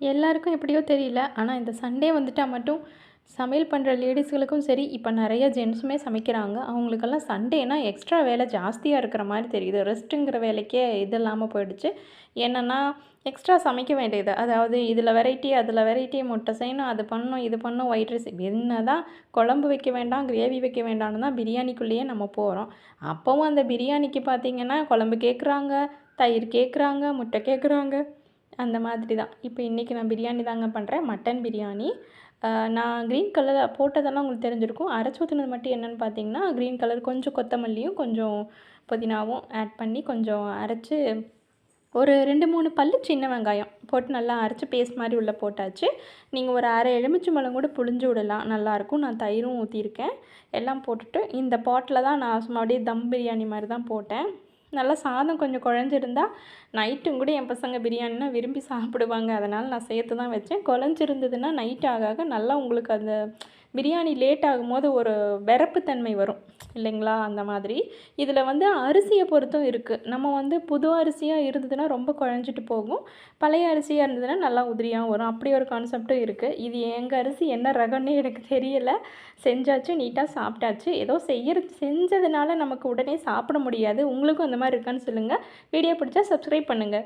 எல்லாருக்கும் எப்படியோ தெரியல. ஆனா, இந்த சண்டே வந்துட்டா மட்டும் சமையல் பண்ற லேடீஸ்களுக்கும் சரி, இப்ப நெறைய ஜென்ஸுமே சமைக்கிறாங்க. அவங்களுக்கெல்லாம் சண்டேனா எக்ஸ்ட்ரா வேலை ஜாஸ்தியா இருக்கிற மாரி தெரியுது. ரெஸ்ட்டுங்கிற வேலைக்கே இது இல்லாம போயிடுச்சு. என்னன்னா, எக்ஸ்ட்ரா சமைக்க வேண்டியது. அதாவது இதில வெரைட்டி, அதில வெரைட்டி, முட்டை செய்யணும், அது பண்ணணும், இது பண்ணணும், ஒயிட் ரைஸ் என்னதான் குழம்பு வைக்க வேண்டாம், கிரேவி வைக்க வேண்டான்னு தான் பிரியாணிக்குள்ளேயே நம்ம போறோம். அப்பவும் அந்த பிரியாணிக்கு பார்த்தீங்கன்னா, குழம்பு கேட்குறாங்க, தயிர் கேட்குறாங்க, முட்டை கேட்குறாங்க. அந்த மாதிரி தான். இப்போ இன்றைக்கி நான் பிரியாணி தாங்க பண்ணுறேன். மட்டன் பிரியாணி. நான் க்ரீன் கலர் போட்டதெல்லாம் உங்களுக்கு தெரிஞ்சிருக்கும். அரைச்சு ஊத்துனது மட்டும் என்னென்னு பார்த்தீங்கன்னா, க்ரீன் கலர் கொஞ்சம் கொத்தமல்லியும், கொஞ்சம் புதினாவும் ஆட் பண்ணி கொஞ்சம் அரைச்சு ஒரு 2, 3 பல்லு சின்ன வெங்காயம் போட்டு நல்லா அரைச்சு பேஸ்ட் மாரி உள்ள போட்டாச்சு. நீங்க ஒரு அரை எலுமிச்சம்பழம் கூட புழிஞ்சு விடலாம். நல்லாயிருக்கும். நான் தயிரும் ஊத்தியிருக்கேன். எல்லாம் போட்டுட்டு இந்த பாட்டில தான் நான் சும்மா அப்படியே தம் பிரியாணி மாரி தான் போட்டேன். நல்லா சாதம் கொஞ்சம் குழஞ்சிருந்தா, நைட்டும் கூட என் பசங்க பிரியாணினா விரும்பி சாப்பிடுவாங்க. அதனால் நான் சேர்த்து தான் வச்சேன். குழஞ்சிருந்ததுன்னா நைட் ஆக ஆக நல்லா உங்களுக்கு அந்த பிரியாணி லேட் ஆகும்போது ஒரு வெரப்பு தன்மை வரும் இல்லைங்களா? அந்த மாதிரி. இதில வந்து அரிசிய பொறுத்தும் இருக்குது. நம்ம வந்து புது அரிசியா இருந்ததுன்னா ரொம்ப குழஞ்சிட்டு போகும். பழைய அரிசியா இருந்ததுன்னா நல்லா உதிரியாவும் வரும். அப்படி ஒரு கான்செப்ட்டும் இருக்குது. இது எங்க அரிசி என்ன ரகம்னே எனக்கு தெரியல. செஞ்சாச்சு, நீட்டா சாப்பிட்டாச்சு. ஏதோ செஞ்சதுனால நமக்கு உடனே சாப்பிட முடியாது. உங்களுக்கும் அந்த மாரி இருக்கான்னு சொல்லுங்க. வீடியோ பிடிச்சா சப்ஸ்கிரைப் பண்ணுங்க.